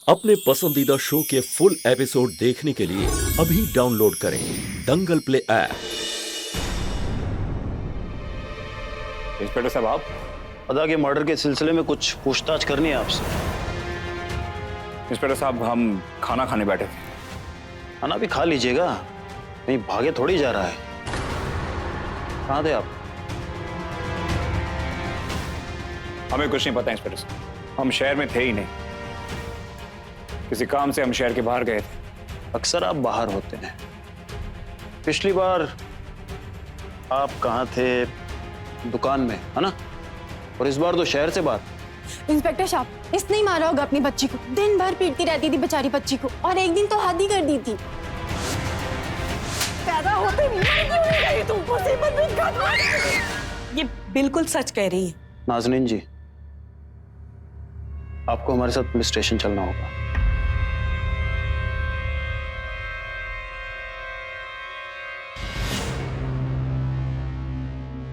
अपने पसंदीदा शो के फुल एपिसोड देखने के लिए अभी डाउनलोड करें दंगल प्ले ऐप। इंस्पेक्टर साहब, आप अदा के मर्डर के सिलसिले में कुछ पूछताछ करनी है आपसे। इंस्पेक्टर साहब, हम खाना खाने बैठे थे। खाना भी खा लीजिएगा, कहीं भागे थोड़ी जा रहा है। कहाँ थे आप? हमें कुछ नहीं पता इंस्पेक्टर साहब, हम शहर में थे ही नहीं। किसी काम से हम शहर के बाहर गए थे। अक्सर आप बाहर होते हैं। पिछली बार आप कहाँ थे? दुकान में, है ना? और इस बार तो शहर से बाहर। इंस्पेक्टर साहब, इसने ही मारा होगा अपनी बच्ची को। दिन भर पीटती रहती थी बेचारी बच्ची को, और एक दिन तो हद ही कर दी थी। पैदा होते मर क्यों नहीं गई तू? मुसीबत में घात। ये बिल्कुल सच कह रही है। नाज़नीन जी, आपको हमारे साथ पुलिस स्टेशन चलना होगा।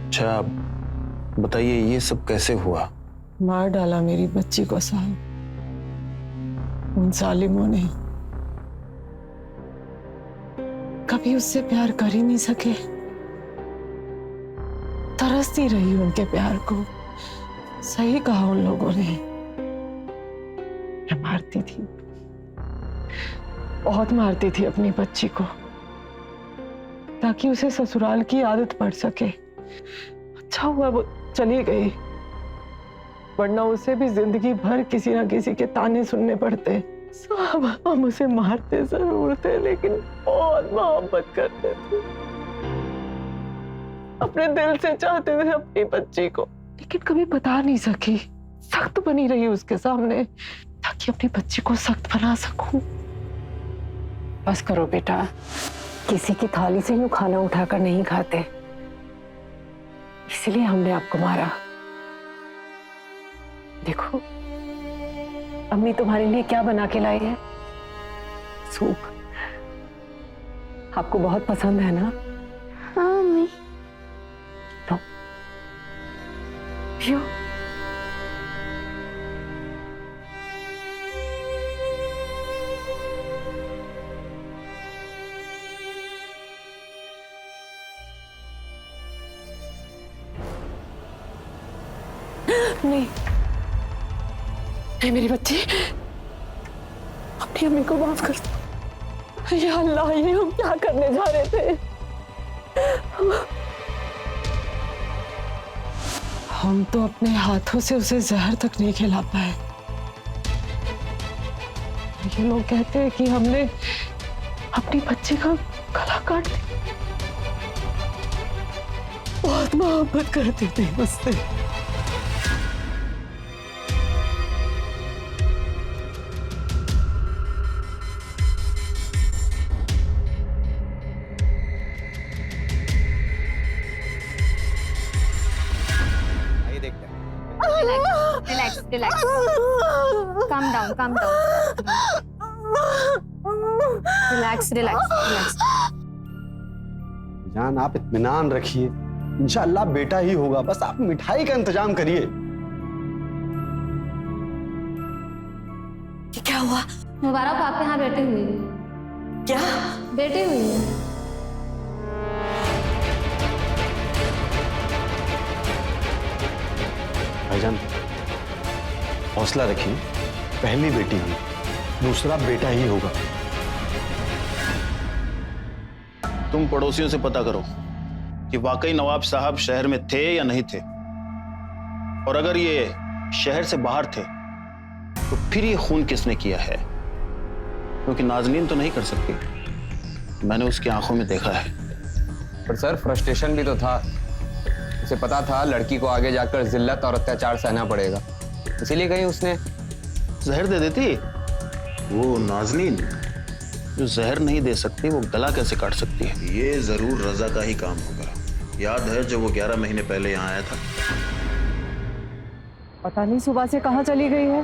अच्छा, बताइए ये सब कैसे हुआ? मार डाला मेरी बच्ची को साहब, उन जालिमों ने। कभी उससे प्यार कर ही नहीं सके, तरसती रही उनके प्यार को। सही कहा उन लोगों ने। मैं मारती थी, बहुत मारती थी अपनी बच्ची को, ताकि उसे ससुराल की आदत पड़ सके। अच्छा हुआ वो चली गई, वरना उसे भी जिंदगी भर किसी ना किसी के ताने सुनने पड़ते। साहब, हम उसे मारते जरूर थे, लेकिन बहुत मोहब्बत करते थे। अपने दिल से चाहते थे अपनी बच्ची को, लेकिन कभी बता नहीं सकी। सख्त बनी रही उसके सामने, ताकि अपनी बच्ची को सख्त बना सकूं। बस करो बेटा, किसी की थाली से यूं खाना उठाकर नहीं खाते, इसलिए हमने आपको मारा। देखो, अम्मी तुम्हारे लिए क्या बना के लाई है? सूप। आपको बहुत पसंद है ना? हाँ मम्मी। तो पियो। नहीं नहीं, मेरी बच्ची, अपनी अम्मी को माफ कर दो। या अल्लाह, ये हम क्या करने जा रहे थे? हम तो अपने हाथों से उसे जहर तक नहीं खिला पाए। ये लोग कहते हैं कि हमने अपनी बच्ची का गला काट दिया। बहुत मोहब्बत करते थे उससे। Relax, relax. Calm down, calm down. Relax, relax, relax. जान, आप इत्मीनान रखिए, इंशाअल्लाह बेटा ही होगा। बस आप मिठाई का इंतजाम करिए। ये क्या हुआ? मुबारक आपके यहाँ बैठी हुई है। क्या? बैठी हुई है। भाईजान, हौसला रखिए। पहली बेटी हुई, दूसरा बेटा ही होगा। तुम पड़ोसियों से पता करो कि वाकई नवाब साहब शहर में थे या नहीं थे, और अगर ये शहर से बाहर थे तो फिर ये खून किसने किया है? क्योंकि नाज़नीन तो नहीं कर सकती, मैंने उसकी आंखों में देखा है। पर सर, फ्रस्ट्रेशन भी तो था। उसे पता था लड़की को आगे जाकर जिल्लत और अत्याचार सहना पड़ेगा, इसीलिए कहीं उसने जहर दे देती। वो नाज़नीन जो जहर नहीं दे सकती, वो गला कैसे काट सकती है? ये जरूर रजा का ही काम होगा। याद है जब वो 11 महीने पहले यहाँ आया था? पता नहीं सुबह से कहाँ चली गई है।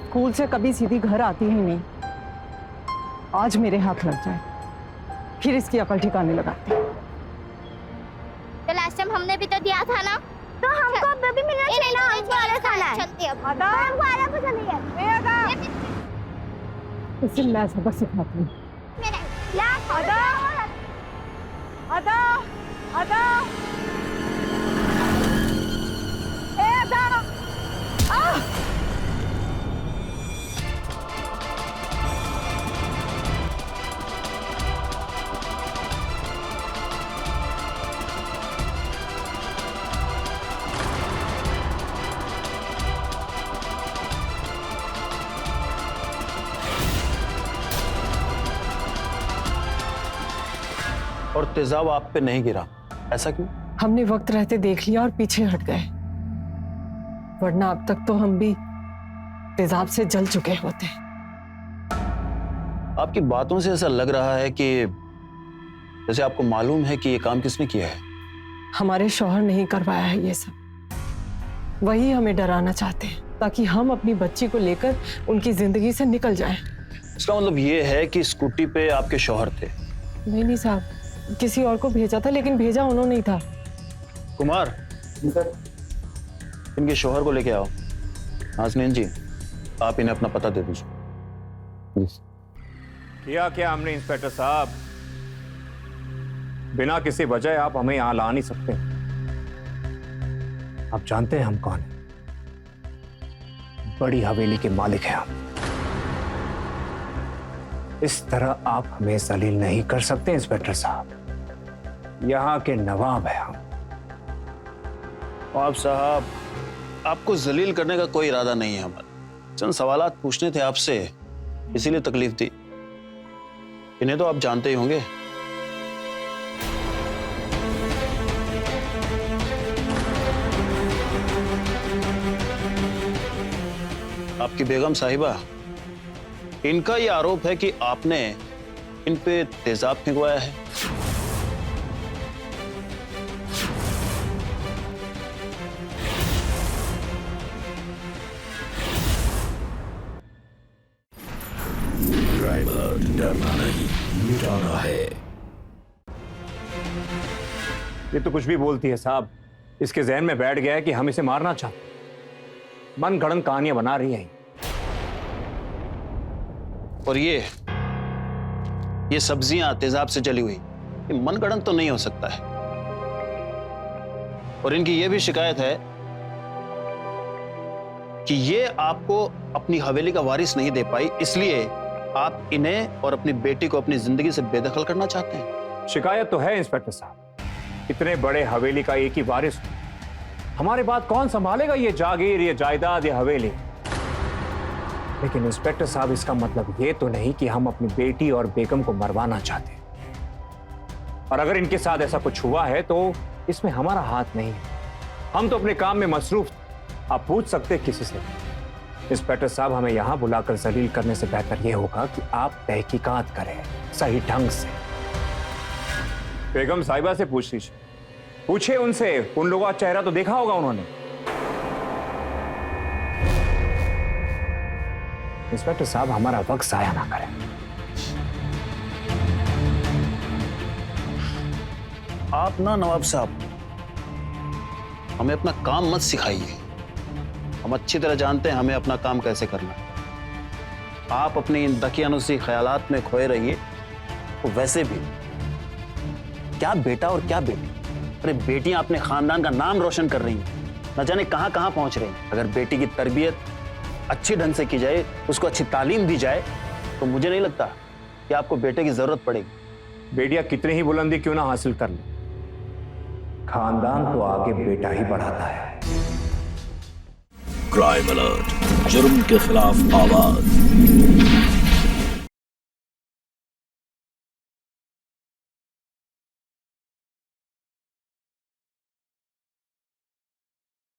स्कूल से कभी सीधी घर आती ही नहीं। आज मेरे हाथ लग जाए, फिर इसकी अकल ठिकाने लगाती। तो लास्ट टाइम हमने भी तो दिया था ना, तो हमको अब भी मिलना चाहिए ना। हमको अलग खाना है। चलते अब। हमको अलग पसंद नहीं है। इसे मैं सबक सिखाती हूँ। मेरे यार अदा अदा अदा ए अदा आ! और तेजाब आप पे नहीं गिरा, ऐसा क्यों? हमने वक्त रहते देख लिया और पीछे हट गए, वरना अब तक तो हम भी तेजाब से जल चुके होते। आपकी बातों से ऐसा लग रहा है कि जैसे आपको मालूम है कि ये काम किसने किया है। हमारे शौहर नहीं करवाया है ये सब, वही हमें डराना चाहते हैं ताकि हम अपनी बच्ची को लेकर उनकी जिंदगी से निकल जाएं। इसका मतलब ये है कि स्कूटी पे आपके शौहर थे? नहीं साहब, किसी और को भेजा था, लेकिन भेजा उन्होंने ही था। कुमार, इनके शौहर को लेके आओ। नाज़नीन जी, आप इन्हें अपना पता दे दीजिए। किया क्या हमने इंस्पेक्टर साहब? बिना किसी वजह आप हमें यहां ला नहीं सकते। आप जानते हैं हम कौन हैं? बड़ी हवेली के मालिक हैं हम। इस तरह आप हमें जलील नहीं कर सकते इंस्पेक्टर साहब। यहां के नवाब हैं हम। आप साहब, आपको जलील करने का कोई इरादा नहीं है हमारा। चंद सवालात पूछने थे आपसे, इसीलिए तकलीफ दी। इन्हें तो आप जानते ही होंगे। आपकी बेगम साहिबा, इनका यह आरोप है कि आपने इन पे तेजाब फेंकवाया है। डरना नहीं, मिटाना है। ये तो कुछ भी बोलती है साहब। इसके जहन में बैठ गया है कि हम इसे मारना चाहते। मन गढ़ंत कहानियां बना रही हैं। और ये सब्जियां तेजाब से जली हुई, ये मनगढ़ंत तो नहीं हो सकता है। और इनकी ये भी शिकायत है कि ये आपको अपनी हवेली का वारिस नहीं दे पाई, इसलिए आप इन्हें और अपनी बेटी को अपनी जिंदगी से बेदखल करना चाहते हैं। शिकायत तो है इंस्पेक्टर साहब। इतने बड़े हवेली का एक ही वारिस, हमारे बाद कौन संभालेगा ये जागीर, ये जायदाद, ये हवेली? लेकिन इंस्पेक्टर साहब, इसका मतलब ये तो नहीं कि हम अपनी बेटी और बेगम को मरवाना चाहते। और अगर इनके साथ ऐसा कुछ हुआ है तो इसमें हमारा हाथ नहीं है। हम तो अपने काम में मसरूफ। आप पूछ सकते हैं किसी से। इंस्पेक्टर साहब, हमें यहां बुलाकर जलील करने से बेहतर यह होगा कि आप तहकीकात करें सही ढंग से। बेगम साहिबा से पूछ लीजिए, पूछे उनसे। उन लोगों का चेहरा तो देखा होगा उन्होंने। इंस्पेक्टर साहब, हमारा वक्त जाया ना करें। आप ना नवाब साहब, हमें अपना काम मत सिखाइए। हम अच्छी तरह जानते हैं हमें अपना काम कैसे करना है। आप अपनी इन दकियानुसी ख्यालात में खोए रहिए। तो वैसे भी क्या बेटा और क्या बेटी, अरे बेटियां अपने खानदान का नाम रोशन कर रही हैं, न जाने कहां कहां पहुंच रही हैं। अगर बेटी की तरबियत अच्छी ढंग से की जाए, उसको अच्छी तालीम दी जाए, तो मुझे नहीं लगता कि आपको बेटे की जरूरत पड़ेगी। बेटियां कितनी ही बुलंदी क्यों ना हासिल कर ले, खानदान तो आगे बेटा ही बढ़ाता है। क्राइम अलर्ट, जुर्म के खिलाफ आवाज।